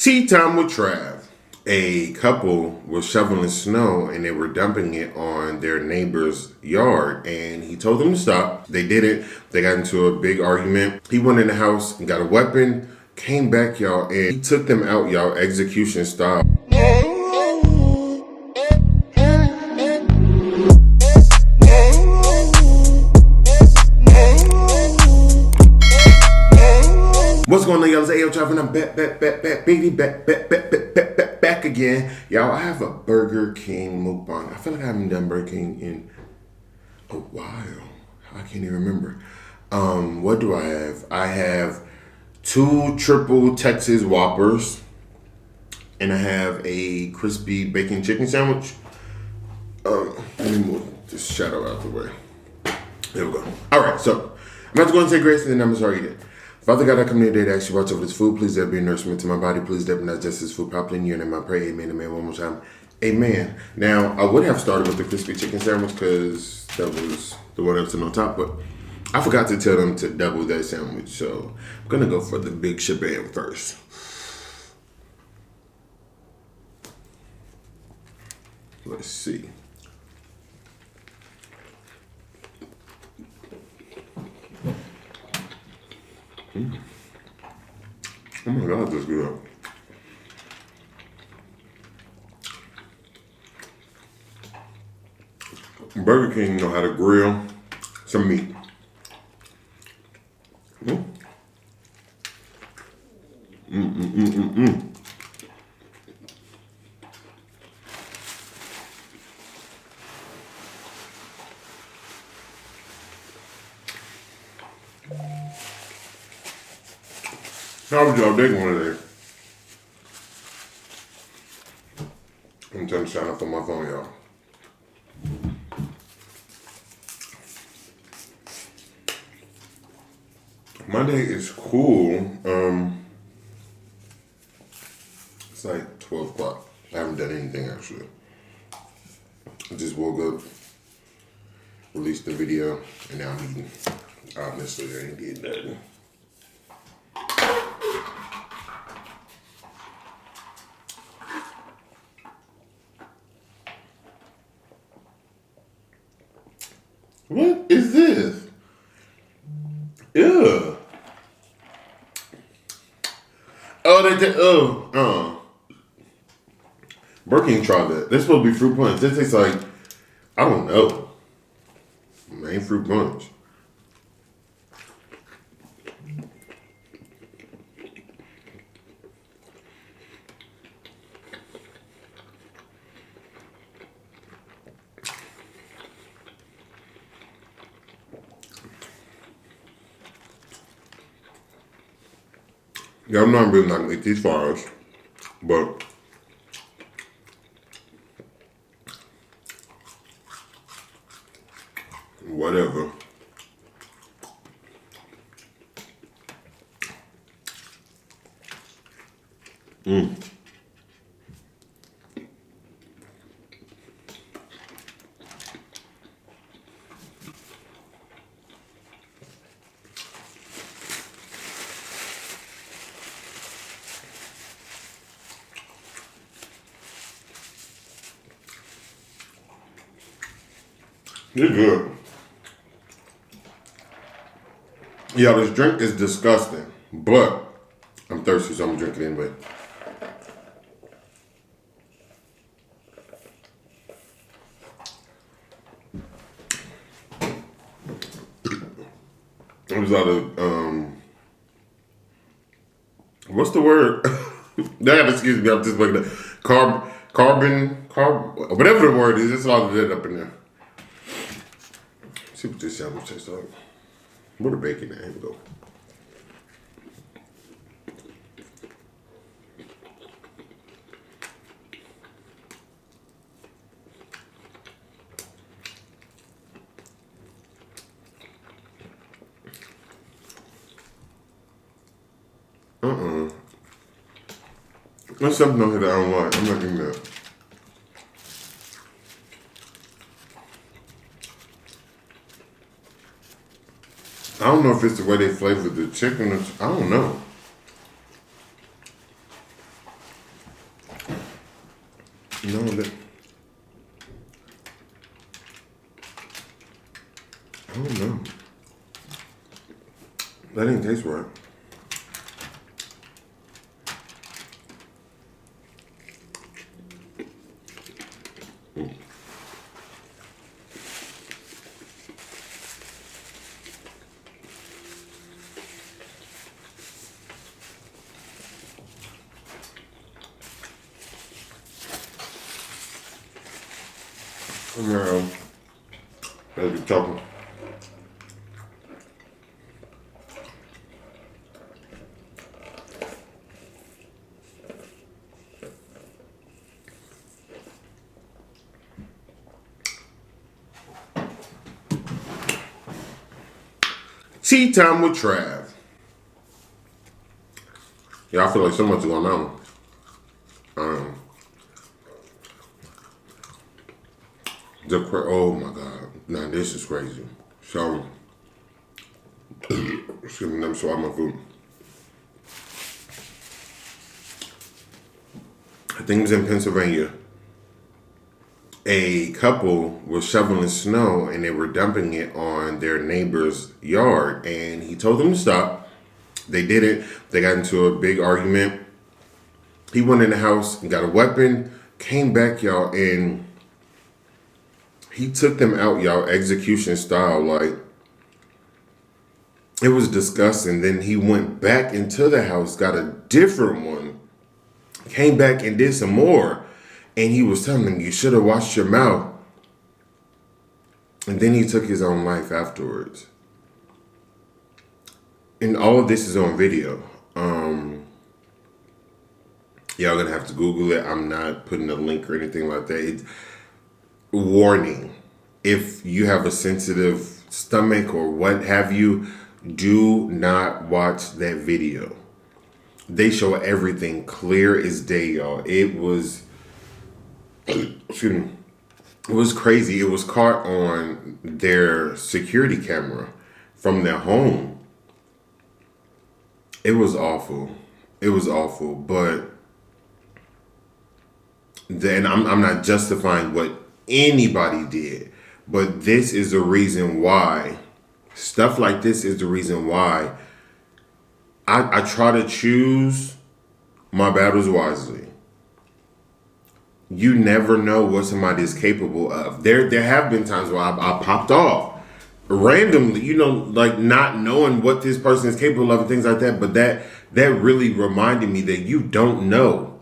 Tea time with Trav. A couple was shoveling snow and they were dumping it on their neighbor's yard, and he told them to stop. They didn't. They got into a big argument. He went in the house and got a weapon, came back, y'all, and he took them out, y'all, execution style. What's going on, y'all? It's Ayootravv, and I'm back again. Y'all, I have a Burger King mukbang. I feel like I haven't done Burger King in a while. I can't even remember. What do I have? I have 2 triple Texas Whoppers, and I have a crispy bacon chicken sandwich. Let me move this shadow out the way. There we go. All right, so I'm about to go and say grace, and then I'm sorry again. Father God, I come here today to ask you watch over this food. Please, there be a nourishment to my body. Please, there be not just this food. Properly in your name, I pray. Amen, amen. One more time. Amen. Now, I would have started with the crispy chicken sandwich because that was the one that's on top, but I forgot to tell them to double that sandwich. So I'm going to go for the big shebang first. Let's see. Oh my God, that's good. Burger King know how to grill some meat. How would y'all dig one of these? I'm trying to sign up on my phone, y'all. My day is cool. It's like 12 o'clock. I haven't done anything actually. I just woke up, released the video, and now I'm eating. Honestly, I ain't did nothing. What is this? Ew. Burger King tried that. This supposed to be fruit punch. This tastes like, I don't know. It ain't fruit punch. Yeah, I'm not really not gonna eat these fries, but whatever. You're good. Yeah, this drink is disgusting, but I'm thirsty, so I'm gonna drink it anyway. I was out of, what's the word? Excuse me, I'm just looking at carbon, whatever the word is, it's all of it up in there. See what this sandwich tastes like. What a bacon at? Here we go. There's something on here that I don't like. I'm not getting that. I don't know if it's the way they flavor the chicken. I don't know. No, I don't know. That didn't taste right. No, let's be talking. Tea time with Trav. Yeah, I feel like so much going on. Um, oh my God, now this is crazy. So, excuse me, let me swallow my food. I think it was in Pennsylvania. A couple was shoveling snow and they were dumping it on their neighbor's yard, and he told them to stop. They did it. They got into a big argument. He went in the house and got a weapon, came back, y'all, and he took them out, y'all, execution style. Like, it was disgusting. Then he went back into the house, got a different one, came back and did some more. And he was telling them, you should have watched your mouth. And then he took his own life afterwards. And all of this is on video. Y'all gonna have to Google it. I'm not putting a link or anything like that. Warning. If you have a sensitive stomach or what have you, do not watch that video. They show everything clear as day, y'all. It was... excuse me, it was crazy. It was caught on their security camera from their home. It was awful. It was awful. But then I'm not justifying what anybody did, but this is the reason why stuff like this is the reason why I try to choose my battles wisely. You never know what somebody is capable of. There have been times where I popped off randomly, like not knowing what this person is capable of and things like that. But that really reminded me that you don't know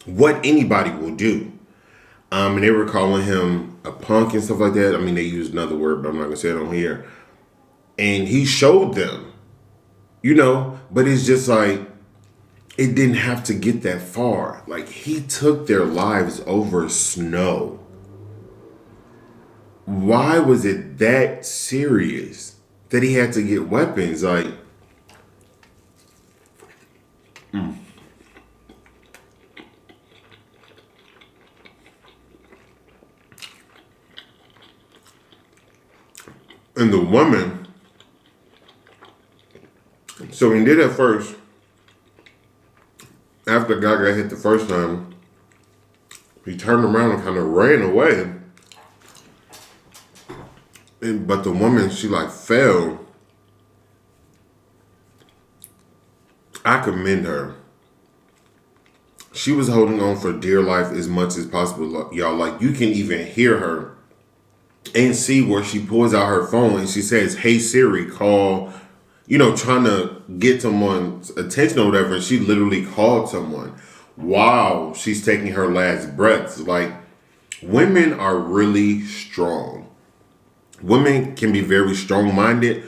what anybody will do. And they were calling him a punk and stuff like that. I mean, they used another word, but I'm not gonna say it on here. And he showed them, but it's just like, it didn't have to get that far. Like, he took their lives over snow. Why was it that serious that he had to get weapons? Like, And the woman, so when he did that first, after the guy got hit the first time, he turned around and kind of ran away. But the woman, she fell. I commend her. She was holding on for dear life as much as possible, y'all. Like, you can even hear her and see where she pulls out her phone and she says, "Hey Siri, call," trying to get someone's attention or whatever. And she literally called someone while she's taking her last breaths. Like, women are really strong. Women can be very strong-minded,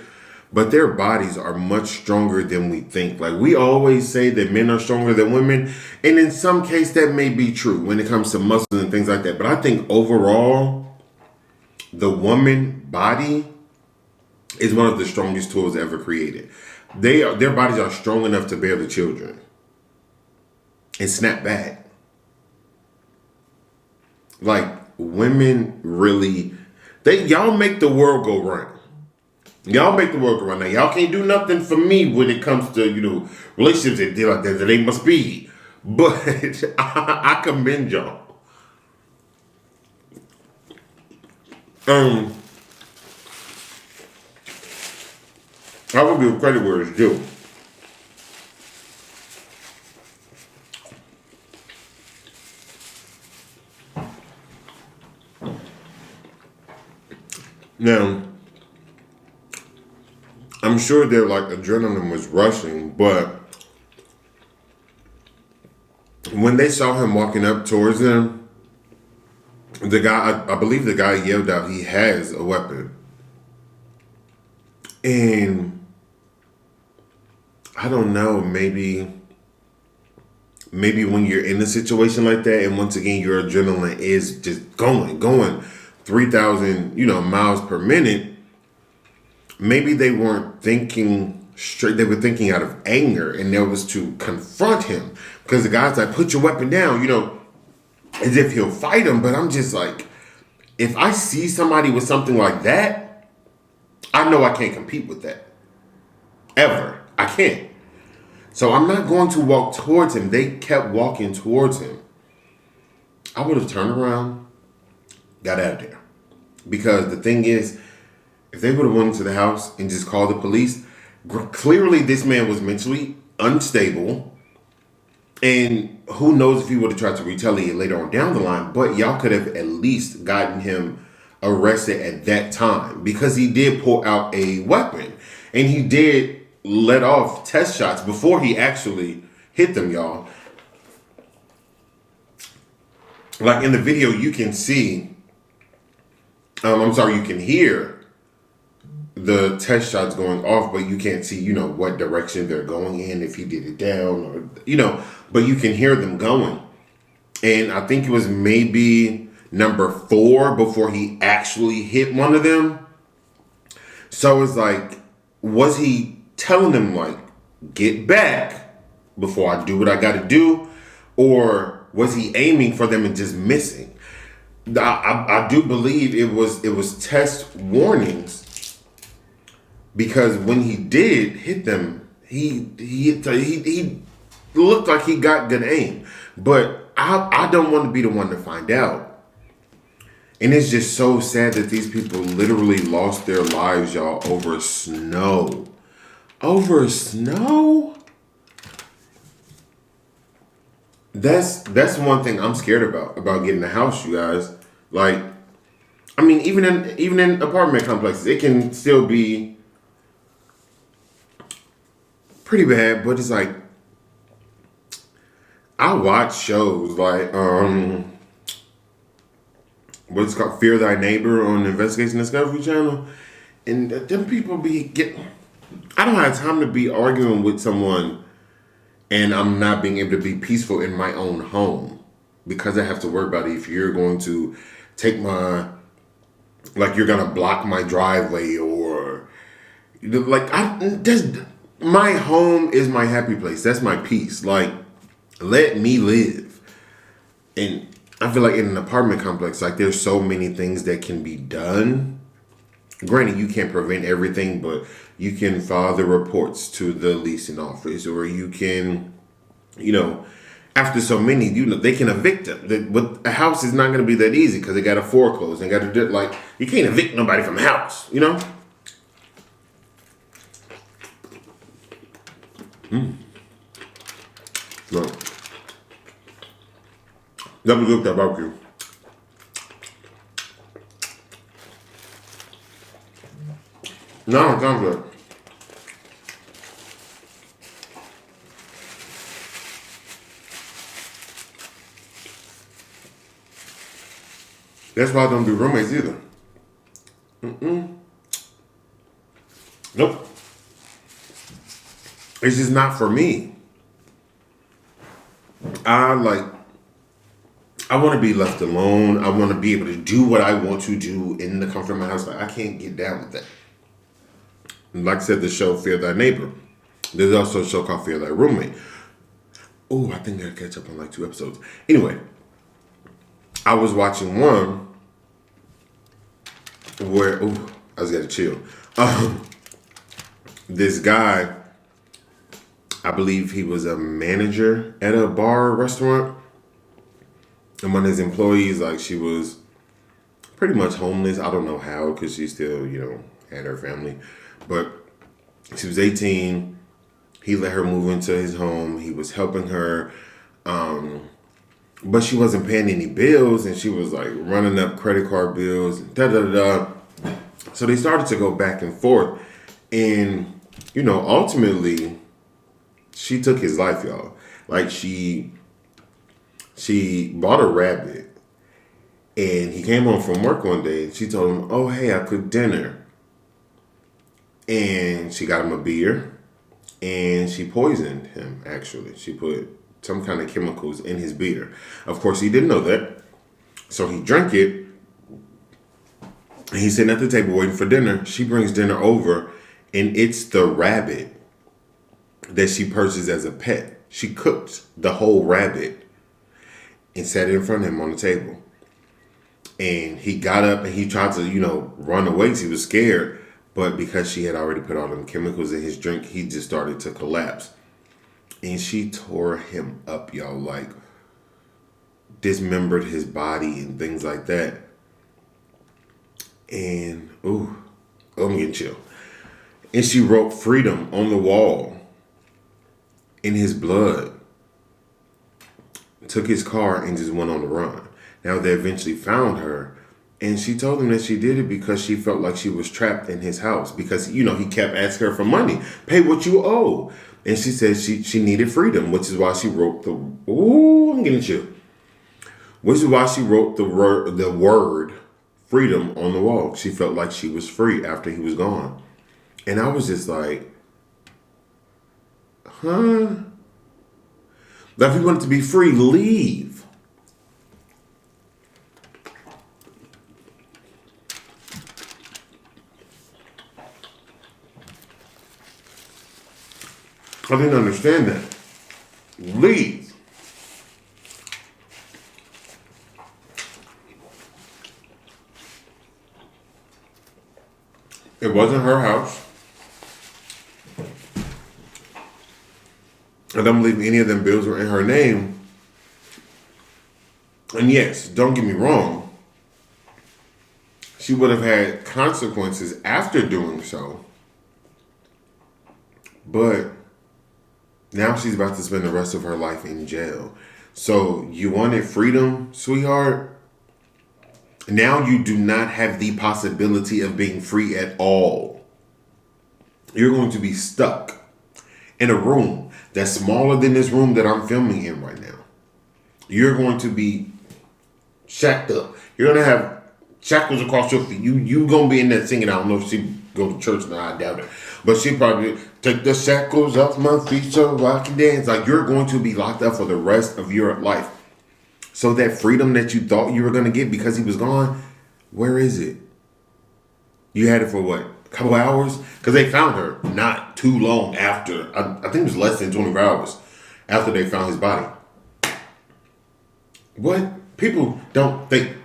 but their bodies are much stronger than we think. Like, we always say that men are stronger than women, and in some case that may be true when it comes to muscles and things like that. But I think overall, the woman body is one of the strongest tools ever created. Their bodies are strong enough to bear the children and snap back. Like, women really, y'all make the world go round. Y'all make the world go round. Now, y'all can't do nothing for me when it comes to relationships and deal like that. They must be. But I commend y'all. Um, I will give credit where it's due. Now, I'm sure their like adrenaline was rushing, but when they saw him walking up towards them, the guy, I believe the guy yelled out, he has a weapon. And I don't know, maybe when you're in a situation like that, and once again your adrenaline is just going 3,000 miles per minute. Maybe they weren't thinking straight. They were thinking out of anger, and that was to confront him because the guy's like, "Put your weapon down," as if he'll fight him. But I'm just like, if I see somebody with something like that, I know I can't compete with that ever. I can't. So I'm not going to walk towards him. They kept walking towards him. I would have turned around, got out of there. Because the thing is, if they would have went into the house and just called the police, clearly this man was mentally unstable. And who knows if he would have tried to retaliate later on down the line. But y'all could have at least gotten him arrested at that time. Because he did pull out a weapon. And he did let off test shots before he actually hit them, y'all. Like in the video, you can see, you can hear the test shots going off, but you can't see, what direction they're going in, if he did it down or, but you can hear them going. And I think it was maybe number 4 before he actually hit one of them. So it's like, was he telling them like, get back before I do what I got to do? Or was he aiming for them and just missing? I do believe it was test warnings, because when he did hit them, he looked like he got good aim. But I don't want to be the one to find out. And it's just so sad that these people literally lost their lives, y'all, over snow. Over snow? That's one thing I'm scared about getting a house, you guys. Like, I mean, even in apartment complexes, it can still be pretty bad. But it's like, I watch shows like what's called Fear Thy Neighbor on the Investigation Discovery Channel, and them people I don't have time to be arguing with someone and I'm not being able to be peaceful in my own home because I have to worry about if you're going to take you're going to block my driveway, or my home is my happy place. That's my peace. Like, let me live. And I feel like in an apartment complex, like, there's so many things that can be done. Granted, you can't prevent everything, but you can file the reports to the leasing office, or you can, after so many, they can evict them. But a house is not going to be that easy because they got to foreclose and got to do, like, you can't evict nobody from the house, No. Double look that barbecue. No, it sounds good. That's why I don't do roommates either. Nope. It's just not for me. I want to be left alone. I want to be able to do what I want to do in the comfort of my house. Like, I can't get down with that. Like I said, the show Fear Thy Neighbor. There's also a show called Fear Thy Roommate. Oh, I think I gotta catch up on like 2 episodes. Anyway, I was watching one where I was gotta chill. This guy, I believe he was a manager at a bar or restaurant, and one of his employees, like, she was pretty much homeless. I don't know how, because she still, had her family. But she was 18. He let her move into his home. He was helping her. But she wasn't paying any bills, and she was like running up credit card bills, da da da. So they started to go back and forth. And, ultimately, she took his life, y'all. Like, she bought a rabbit. And he came home from work one day, and she told him, oh, hey, I cooked dinner. And she got him a beer, and she poisoned him, actually. She put some kind of chemicals in his beer. Of course, he didn't know that. So he drank it, and he's sitting at the table waiting for dinner. She brings dinner over, and it's the rabbit that she purchased as a pet. She cooked the whole rabbit and set it in front of him on the table. And he got up and he tried to, run away because he was scared. But because she had already put all them chemicals in his drink, he just started to collapse. And she tore him up, y'all, like dismembered his body and things like that. And, I'm getting chill. And she wrote freedom on the wall in his blood. Took his car and just went on the run. Now they eventually found her, and she told him that she did it because she felt like she was trapped in his house because, he kept asking her for money. Pay what you owe. And she said she needed freedom, which is why she wrote I'm getting chill. Which is why she wrote the word freedom on the wall. She felt like she was free after he was gone. And I was just like, huh? That if you wanted to be free, leave. I didn't understand that. Leave. It wasn't her house. I don't believe any of them bills were in her name. And yes, don't get me wrong. She would have had consequences after doing so. But now she's about to spend the rest of her life in jail. So you wanted freedom, sweetheart? Now you do not have the possibility of being free at all. You're going to be stuck in a room that's smaller than this room that I'm filming in right now. You're going to be shacked up. You're going to have shackles across your feet. You going to be in there singing. I don't know if she go to church now. I doubt it. But she probably take the shackles off my feet so I can dance. Like, you're going to be locked up for the rest of your life. So that freedom that you thought you were going to get because he was gone, where is it? You had it for what? A couple hours? Because they found her not too long after. I think it was less than 24 hours after they found his body. What? People don't think.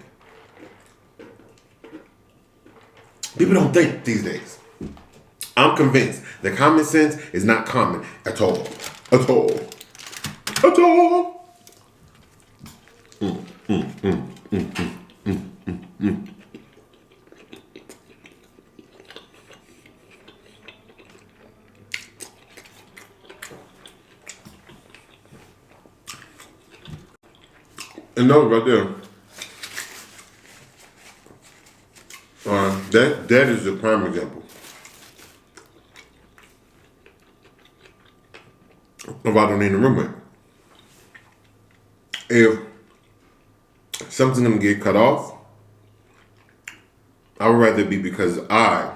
People don't think these days. I'm convinced that common sense is not common at all. At all. At all. And those right there. That is a prime example of I don't need a roommate. If something's gonna get cut off, I would rather it be because I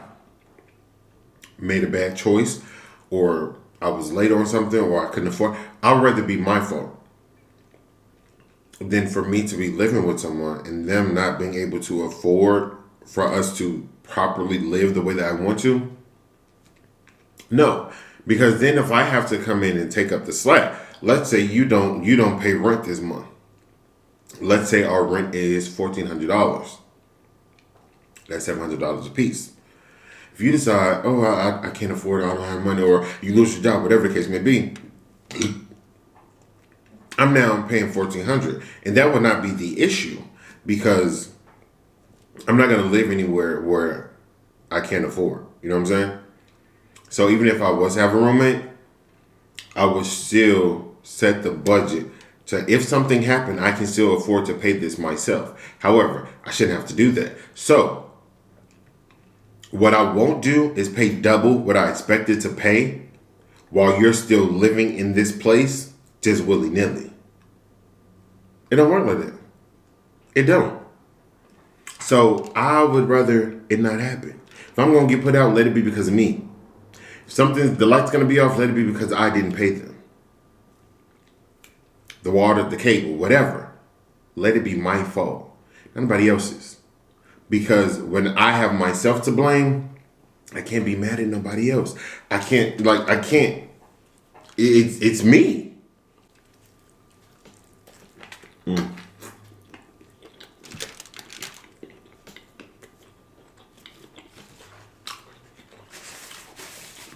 made a bad choice, or I was late on something, or I couldn't afford. I would rather be my fault than for me to be living with someone and them not being able to afford for us to properly live the way that I want to. No, because then if I have to come in and take up the slack, let's say you don't pay rent this month. Let's say our rent is $1,400. That's $700 a piece. If you decide, I can't afford it, I don't have money, or you lose your job, whatever the case may be, I'm now paying $1,400, and that would not be the issue because I'm not gonna live anywhere where I can't afford. You know what I'm saying? So even if I was to have a roommate, I would still set the budget to if something happened, I can still afford to pay this myself. However, I shouldn't have to do that. So what I won't do is pay double what I expected to pay while you're still living in this place just willy nilly. It don't work like that. It don't. So I would rather it not happen. If I'm gonna get put out, let it be because of me. If something the light's gonna be off, let it be because I didn't pay them. The water, the cable, whatever. Let it be my fault. Not nobody else's. Because when I have myself to blame, I can't be mad at nobody else. I can't. It's me.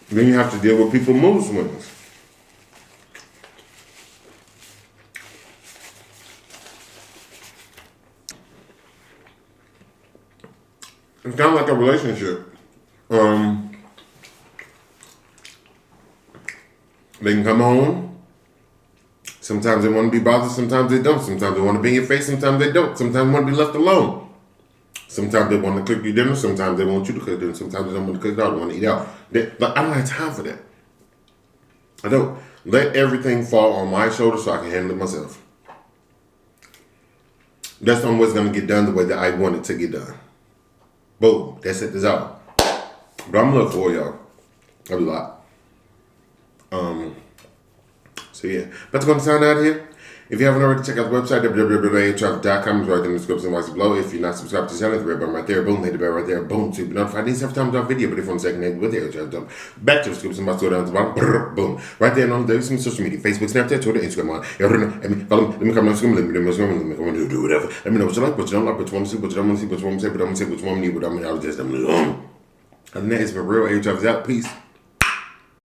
Then you have to deal with people mood swings. It's kind of like a relationship. They can come home. Sometimes they want to be bothered, sometimes they don't. Sometimes they want to be in your face, sometimes they don't. Sometimes they want to be left alone. Sometimes they want to cook you dinner, sometimes they want you to cook dinner, sometimes they don't want to cook out, they want to eat out. But I don't have time for that. I don't. Let everything fall on my shoulders so I can handle it myself. That's the only way it's going to get done the way that I want it to get done. Boom. That's it. That's all. But I'm looking for y'all. That'll be a lot. So yeah. About to go and sign out here. If you haven't already, check out the website, www.ayootravv.com. It's right in the description box below. If you're not subscribed to the channel, the red button right there. Boom. Hit the bell right there. Boom. To be notified these every time I drop a video. But if on second hand with the Ayootravv, back to the description box, go down to the bottom. Brr, boom. Right there. And on there, some social media. Facebook, Snapchat, Twitter, Instagram. Follow me. Let me come on Instagram. Let me do whatever. Let me know what you like, what you don't like, what you want to see, what you don't want to see, what you want to say, what you want to say, what you want to need, what I'm going to just. Other than that, it's been real. Ayootravv is out. Peace.